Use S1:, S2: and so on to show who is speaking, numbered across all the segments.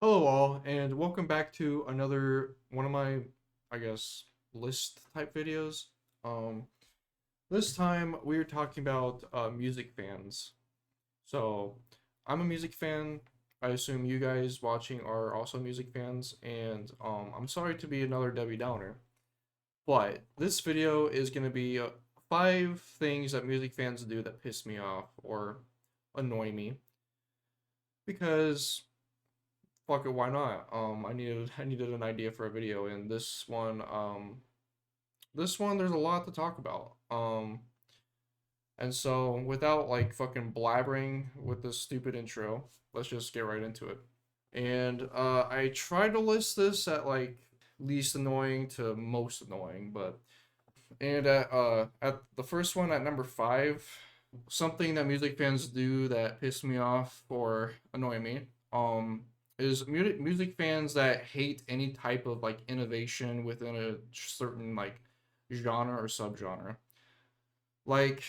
S1: Hello all, and welcome back to another one of my, I guess, list type videos. Um, this time we are talking about music fans. So, I'm a music fan. I assume you guys watching are also music fans, and I'm sorry to be another Debbie Downer, but this video is gonna be 5 things that music fans do that piss me off or annoy me because fuck it, why not? I needed an idea for a video, and this one there's a lot to talk about. And so without like fucking blabbering with this stupid intro, let's just get right into it. And I tried to list this at like least annoying to most annoying, but and at the first one at number 5, something that music fans do that piss me off or annoy me, is music fans that hate any type of like innovation within a certain like genre or subgenre. Like,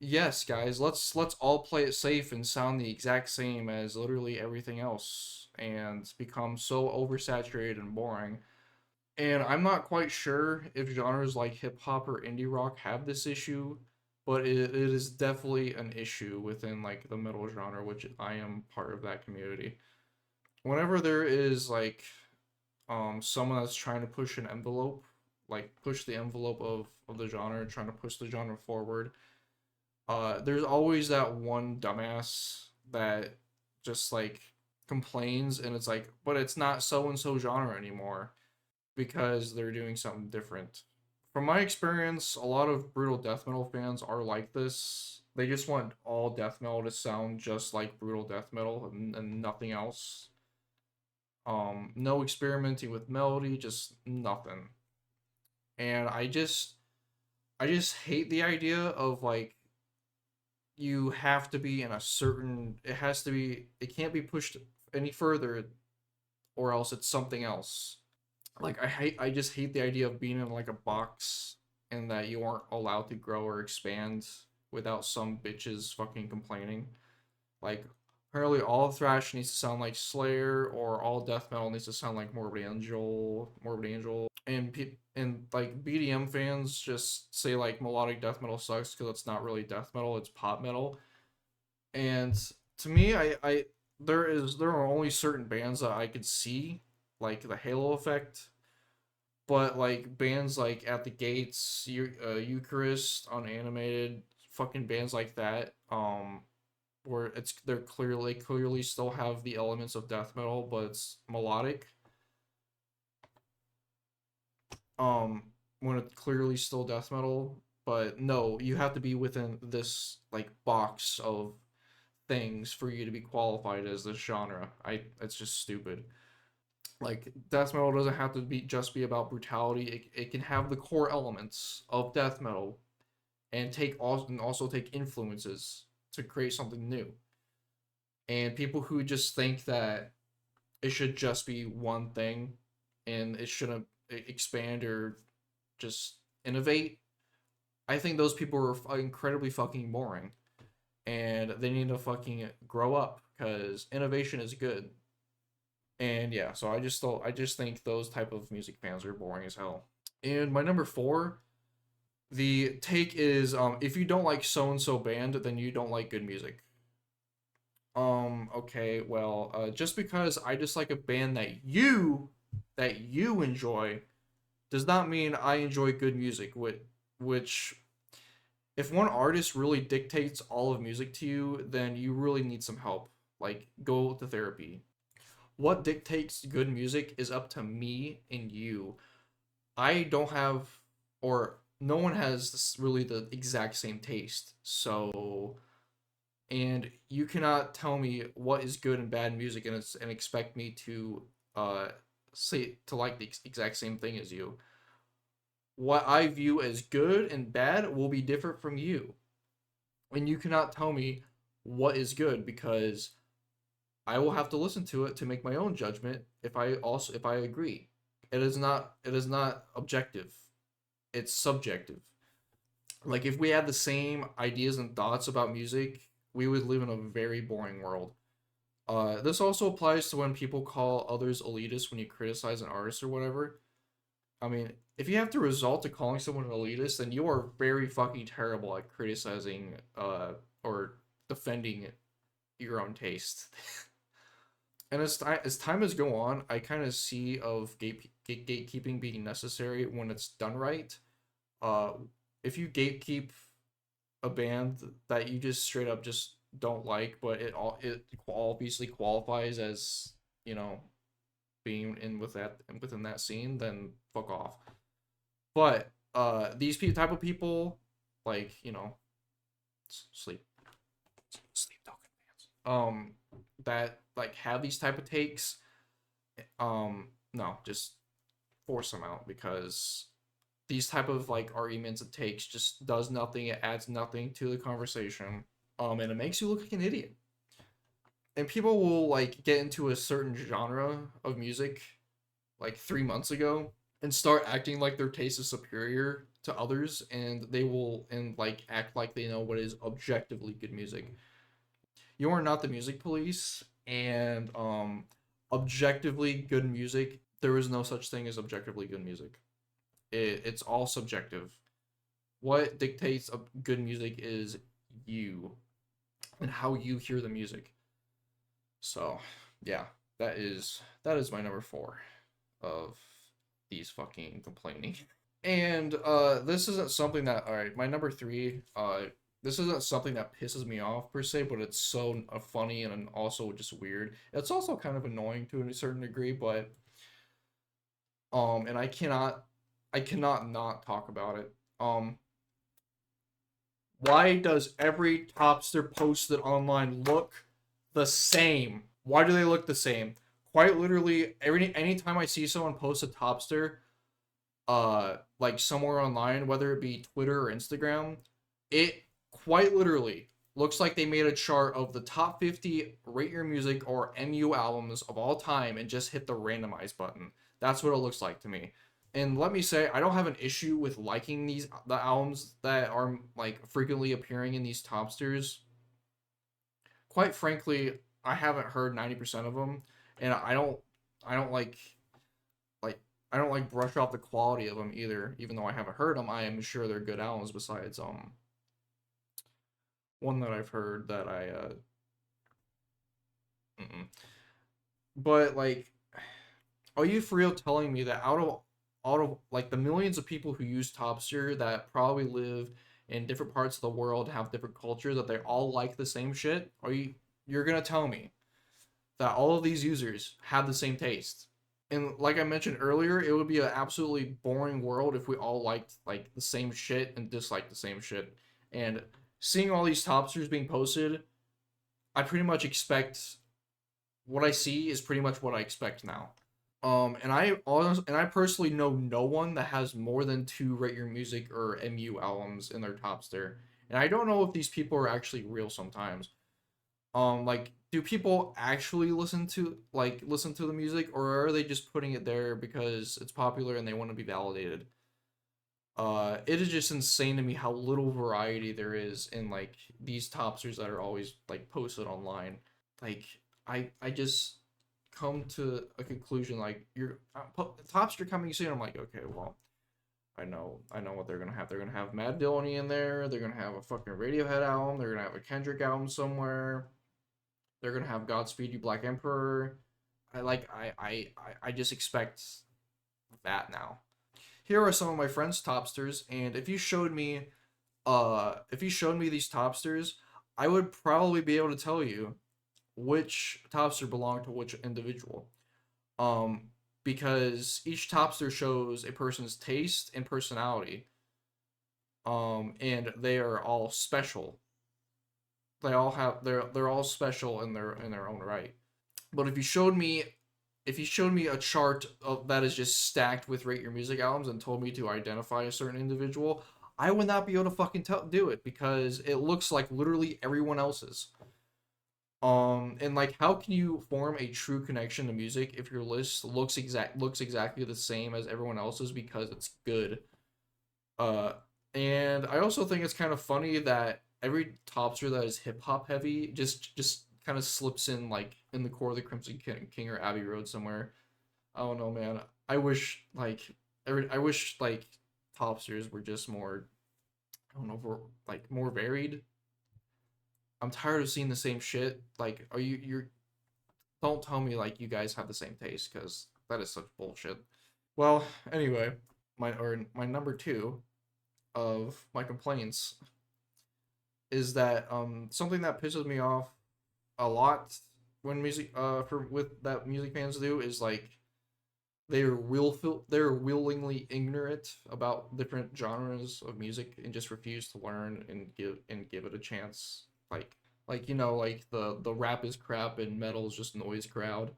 S1: yes, guys, let's all play it safe and sound the exact same as literally everything else and become so oversaturated and boring. And I'm not quite sure if genres like hip hop or indie rock have this issue, but it is definitely an issue within like the metal genre, which I am part of that community. Whenever there is like someone that's trying to push an envelope, like push the envelope of the genre, trying to push the genre forward, there's always that one dumbass that just like complains and it's like, but it's not so and so genre anymore because they're doing something different. From my experience, a lot of brutal death metal fans are like this. They just want all death metal to sound just like brutal death metal and nothing else. No experimenting with melody, just nothing. And I just hate the idea of like you have to be in a certain it can't be pushed any further or else it's something else. Like I just hate the idea of being in like a box and that you aren't allowed to grow or expand without some bitches fucking complaining. Like apparently all thrash needs to sound like Slayer or all death metal needs to sound like Morbid Angel, and like BDM fans just say like melodic death metal sucks because it's not really death metal, it's pop metal. And to me, I there are only certain bands that I could see like the halo effect, but like bands like At the Gates, Eucharist, Unanimated, fucking bands like that, where they're clearly still have the elements of death metal, but it's melodic. Um, when it's clearly still death metal, but no, you have to be within this like box of things for you to be qualified as this genre. It's just stupid. Like death metal doesn't have to be about brutality. It can have the core elements of death metal and also take influences to create something new. And people who just think that it should just be one thing and it shouldn't expand or just innovate, I think those people are incredibly fucking boring and they need to fucking grow up because innovation is good. And yeah, so I just think those type of music fans are boring as hell. And my number 4, the take is if you don't like so and so band, then you don't like good music. Okay, well, just because I dislike a band that you enjoy does not mean I enjoy good music. Which if one artist really dictates all of music to you, then you really need some help. Like go to therapy. What dictates good music is up to me and you. I don't have, or no one has really the exact same taste. So, and you cannot tell me what is good and bad music and expect me to uh say to like the exact same thing as you. What I view as good and bad will be different from you. And you cannot tell me what is good because I will have to listen to it to make my own judgment if I agree. It is not objective. It's subjective. Like if we had the same ideas and thoughts about music, we would live in a very boring world. This also applies to when people call others elitist when you criticize an artist or whatever. I mean, if you have to resort to calling someone an elitist, then you are very fucking terrible at criticizing or defending your own taste. And as time has go on, I kind of see of gatekeeping being necessary when it's done right. Uh, if you gatekeep a band that you just straight up just don't like, but it obviously qualifies as, you know, being in with that within that scene, then fuck off. But these type of people, like, you know, sleep sleep token bands, that like have these type of takes, no, just force them out, because these type of like arguments and takes just does nothing. It adds nothing to the conversation, and it makes you look like an idiot. And people will like get into a certain genre of music like 3 months ago and start acting like their taste is superior to others, and they will and like act like they know what is objectively good music. You are not the music police, and objectively good music, there is no such thing as objectively good music. It's all subjective. What dictates a good music is you and how you hear the music. So yeah, that is my number four of these fucking complaining. And this isn't something that, all right, my number three, this isn't something that pisses me off per se, but it's so funny and also just weird. It's also kind of annoying to a certain degree, but and I cannot not talk about it. Why does every topster posted online look the same? Why do they look the same? Quite literally, anytime I see someone post a topster, like somewhere online, whether it be Twitter or Instagram, it quite literally looks like they made a chart of the top 50 rate your music or MU albums of all time and just hit the randomize button. That's what it looks like to me. And let me say, I don't have an issue with liking the albums that are like frequently appearing in these topsters. Quite frankly, I haven't heard 90% of them, and I don't like I don't like brush off the quality of them either. Even though I haven't heard them, I am sure they're good albums. Besides one that I've heard that mm-mm. But like, are you for real telling me that out of like the millions of people who use Topster that probably live in different parts of the world, have different cultures, that they all like the same shit? You're gonna tell me that all of these users have the same taste? And like I mentioned earlier, it would be an absolutely boring world if we all liked like the same shit and disliked the same shit. And seeing all these topsters being posted, I pretty much expect what I see is pretty much what I expect now. And I personally know no one that has more than two Rate Your Music or MU albums in their topster. And I don't know if these people are actually real sometimes. Like, do people actually listen to the music, or are they just putting it there because it's popular and they want to be validated? It is just insane to me how little variety there is in like these topsters that are always like posted online. Like, I just come to a conclusion like topster coming soon. I'm like, okay, well, I know what they're gonna have. They're gonna have Mad Dillony in there. They're gonna have a fucking Radiohead album. They're gonna have a Kendrick album somewhere. They're gonna have Godspeed You Black Emperor. I just expect that now. Here are some of my friends' topsters, and if you showed me these topsters, I would probably be able to tell you which topster belonged to which individual. Um, because each topster shows a person's taste and personality. And they are all special. They're all special in their own right. But if you showed me a chart that is just stacked with Rate Your Music albums and told me to identify a certain individual, I would not be able to fucking do it because it looks like literally everyone else's. And like, how can you form a true connection to music if your list looks exactly the same as everyone else's because it's good? Uh, and I also think it's kind of funny that every topster that is hip hop heavy just kind of slips in like in the core of the Crimson King or Abbey Road somewhere. I don't know, man. I wish like I wish like Topsters were just more, I don't know, like more varied. I'm tired of seeing the same shit. Like, are you're don't tell me like you guys have the same taste because that is such bullshit. Well, anyway, my number two of my complaints is that something that pisses me off a lot when music for with that music fans do is like they're willingly ignorant about different genres of music and just refuse to learn and give it a chance. Like you know like the rap is crap and metal is just noise crowd.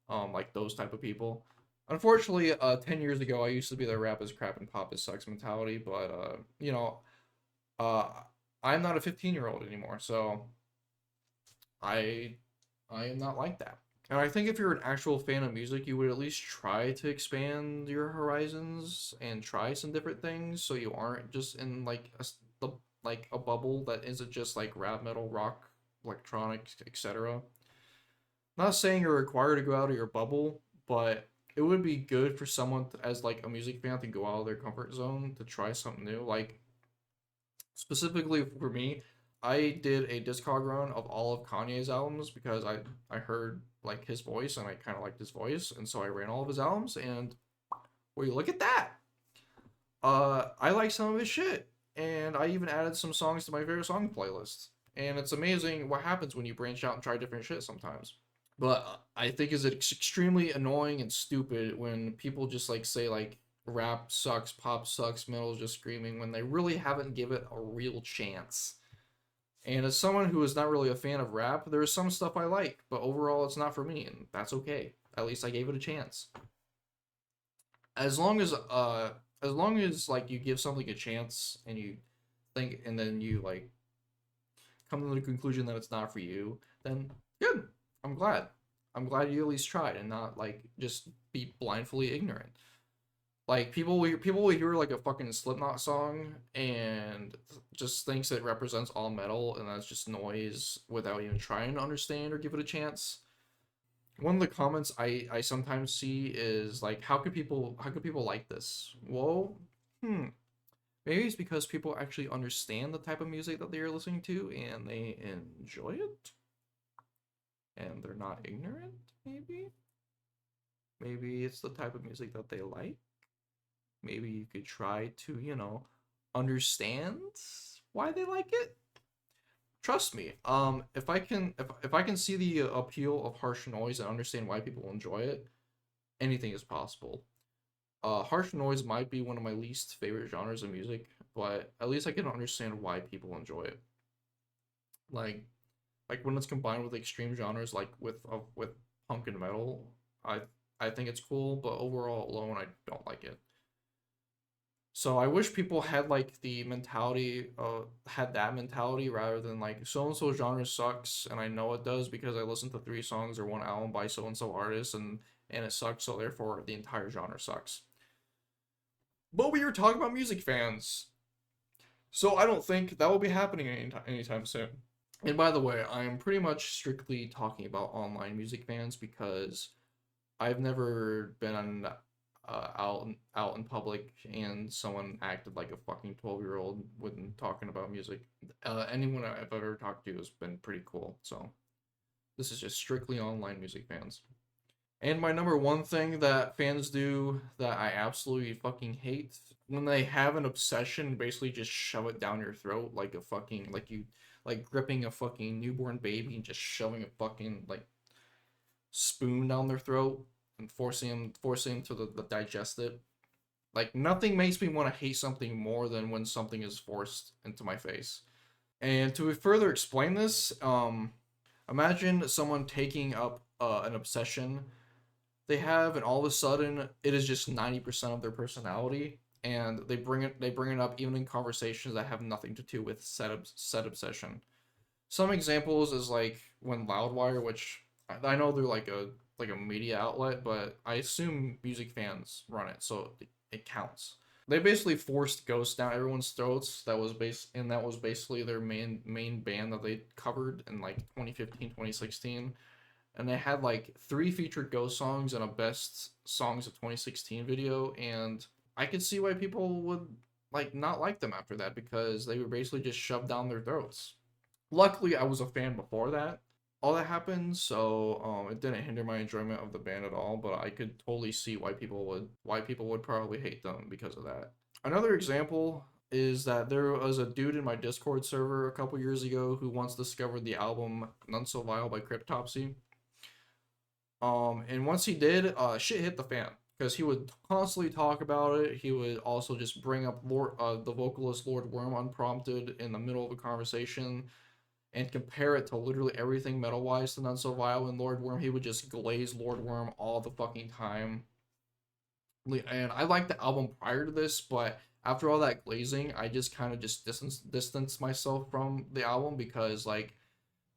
S1: Like those type of people. Unfortunately, 10 years ago I used to be the rap is crap and pop is sucks mentality, but you know, uh I'm not a 15-year-old anymore, so I I am not like that. And I think if you're an actual fan of music, you would at least try to expand your horizons and try some different things, so you aren't just in like like a bubble that isn't just like rap, metal, rock, electronics, etc. Not saying you're required to go out of your bubble, but it would be good for someone as like a music fan to go out of their comfort zone to try something new. Like specifically for me, I did a Discog run of all of Kanye's albums because I heard like his voice and I kind of liked his voice, and so I ran all of his albums. And well, you look at that. I like some of his shit, and I even added some songs to my favorite song playlist. And it's amazing what happens when you branch out and try different shit sometimes. But I think is it's extremely annoying and stupid when people just like say like rap sucks, pop sucks, metal is just screaming when they really haven't given it a real chance. And as someone who is not really a fan of rap, there's some stuff I like, but overall it's not for me, and that's okay. At least I gave it a chance. As long as long as like you give something a chance and you think and then you like come to the conclusion that it's not for you, then good. I'm glad. I'm glad you at least tried and not like just be blindly ignorant. Like people will hear like a fucking Slipknot song and just thinks it represents all metal and that's just noise without even trying to understand or give it a chance. One of the comments I sometimes see is like how could people like this? Well, hmm, maybe it's because people actually understand the type of music that they are listening to and they enjoy it and they're not ignorant, maybe? Maybe it's the type of music that they like. Maybe you could try to, you know, understand why they like it. Trust me. If I can see the appeal of harsh noise and understand why people enjoy it, anything is possible. Harsh noise might be one of my least favorite genres of music, but at least I can understand why people enjoy it. Like like when it's combined with extreme genres like with punk and metal, I think it's cool, but overall alone I don't like it. So I wish people had like the mentality had that mentality rather than like so and so genre sucks and I know it does because I listened to three songs or one album by so and so artist and it sucks, so therefore the entire genre sucks. But we were talking about music fans, so I don't think that will be happening anytime soon. And by the way, I am pretty much strictly talking about online music fans because I've never been on out in public and someone acted like a fucking 12-year-old when talking about music. Anyone I've ever talked to has been pretty cool. So this is just strictly online music fans. And my number one thing that fans do that I absolutely fucking hate when they have an obsession, basically just shove it down your throat like a fucking like you like gripping a fucking newborn baby and just shoving a fucking like spoon down their throat and forcing them to digest it. Like nothing makes me want to hate something more than when something is forced into my face. And to further explain this, imagine someone taking up an obsession they have, and all of a sudden it is just 90% of their personality, and they bring it up even in conversations that have nothing to do with said obsession. Some examples is like when Loudwire, which I know they're like a media outlet, but I assume music fans run it, so it counts. they basically forced Ghost down everyone's throats. That was basically their main band that they covered in like 2015, 2016. And they had like three featured Ghost songs and a best songs of 2016 video, and I could see why people would like not like them after that because they were basically just shoved down their throats. Luckily, I was a fan before that. All that happened, so it didn't hinder my enjoyment of the band at all. But I could totally see why people would probably hate them because of that. Another example is that there was a dude in my Discord server a couple years ago who once discovered the album None So Vile by Cryptopsy. And once he did, shit hit the fan because he would constantly talk about it. He would also just bring up the vocalist Lord Worm unprompted in the middle of a conversation and compare it to literally everything metal wise to None So Vile and Lord Worm. He would just glaze Lord Worm all the fucking time. And I liked the album prior to this, but after all that glazing, I just kind of just distanced myself from the album because like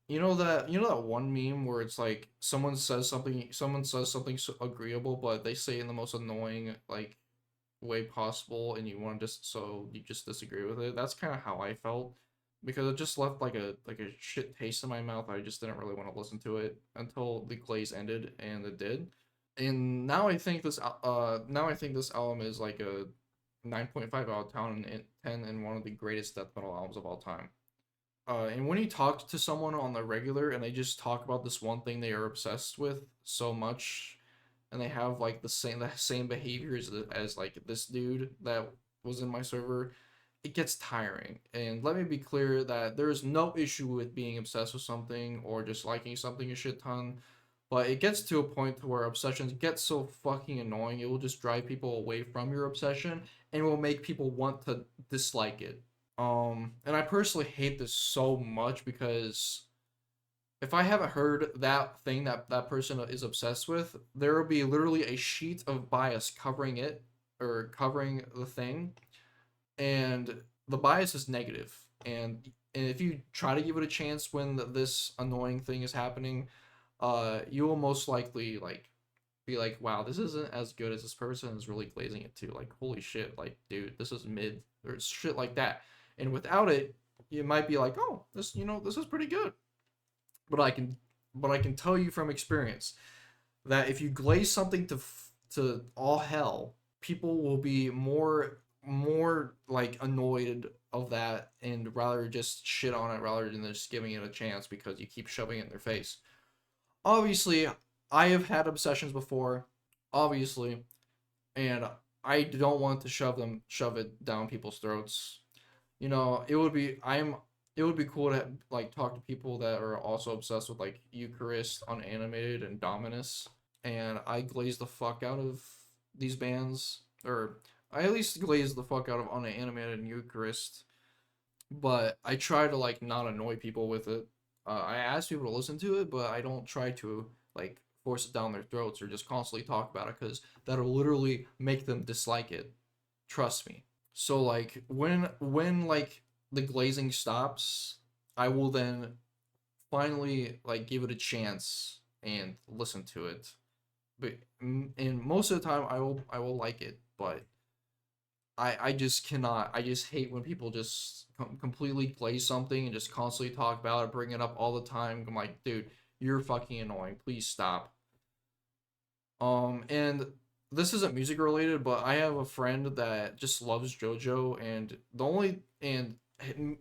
S1: you know that one meme where it's like someone says something so agreeable, but they say it in the most annoying like way possible, and you just disagree with it. That's kind of how I felt because it just left like a shit taste in my mouth. I just didn't really want to listen to it until the glaze ended, and it did. And now I think this album is like a 9.5 out of 10 and one of the greatest death metal albums of all time. And when you talk to someone on the regular and they just talk about this one thing they are obsessed with so much, and they have like the same behaviors as like this dude that was in my server, it gets tiring. And let me be clear that there is no issue with being obsessed with something or just liking something a shit ton, but it gets to a point to where obsessions get so fucking annoying it will just drive people away from your obsession and will make people want to dislike it. And I personally hate this so much because if I haven't heard that thing that that person is obsessed with, there will be literally a sheet of bias covering it or covering the thing, and the bias is negative. And if you try to give it a chance when this annoying thing is happening, you will most likely like be like, wow, this isn't as good as this person is really glazing it to. Like, holy shit, like, dude, this is mid or shit like that. And without it, you might be like, oh, this, this is pretty good. But I can tell you from experience that if you glaze something to all hell, people will be more like annoyed of that and rather just shit on it rather than just giving it a chance because you keep shoving it in their face. Obviously, I have had obsessions before, obviously, and I don't want to shove it down people's throats. It would be cool to like talk to people that are also obsessed with like Eucharist, Unanimated, and Dominus. And I glaze the fuck out of these bands, or I at least glaze the fuck out of Unanimated and Eucharist. But I try to like not annoy people with it. I ask people to listen to it, but I don't try to like force it down their throats or just constantly talk about it because that'll literally make them dislike it. Trust me. So like when like the glazing stops, I will then finally like give it a chance and listen to it. But and most of the time I will like it, but I just cannot. I just hate when people just completely glaze something and just constantly talk about it, bring it up all the time. I'm like, dude, you're fucking annoying. Please stop. And this isn't music related, but I have a friend that just loves JoJo, and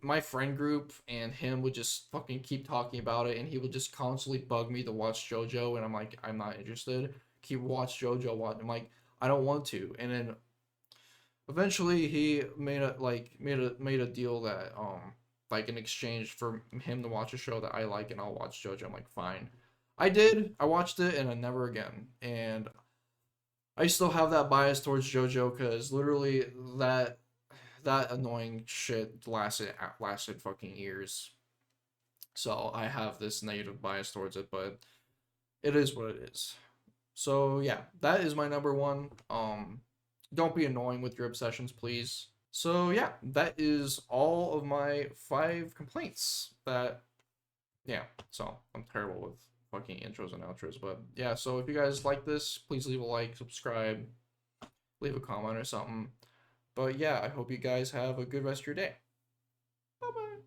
S1: my friend group and him would just fucking keep talking about it, and he would just constantly bug me to watch JoJo, and I'm like, I'm not interested. Keep watch JoJo. Watch. I'm like, I don't want to. And then eventually he made a deal that like in exchange for him to watch a show that I like and I'll watch JoJo. I'm like, fine. I did. I watched it and I never again. And I still have that bias towards JoJo because literally that annoying shit lasted fucking years. So I have this negative bias towards it, but it is what it is. So yeah, that is my number one. Don't be annoying with your obsessions, please. So yeah, that is all of my 5 complaints. Yeah. So I'm terrible with fucking intros and outros, but yeah. So if you guys like this, please leave a like, subscribe, leave a comment or something. But yeah, I hope you guys have a good rest of your day. Bye bye.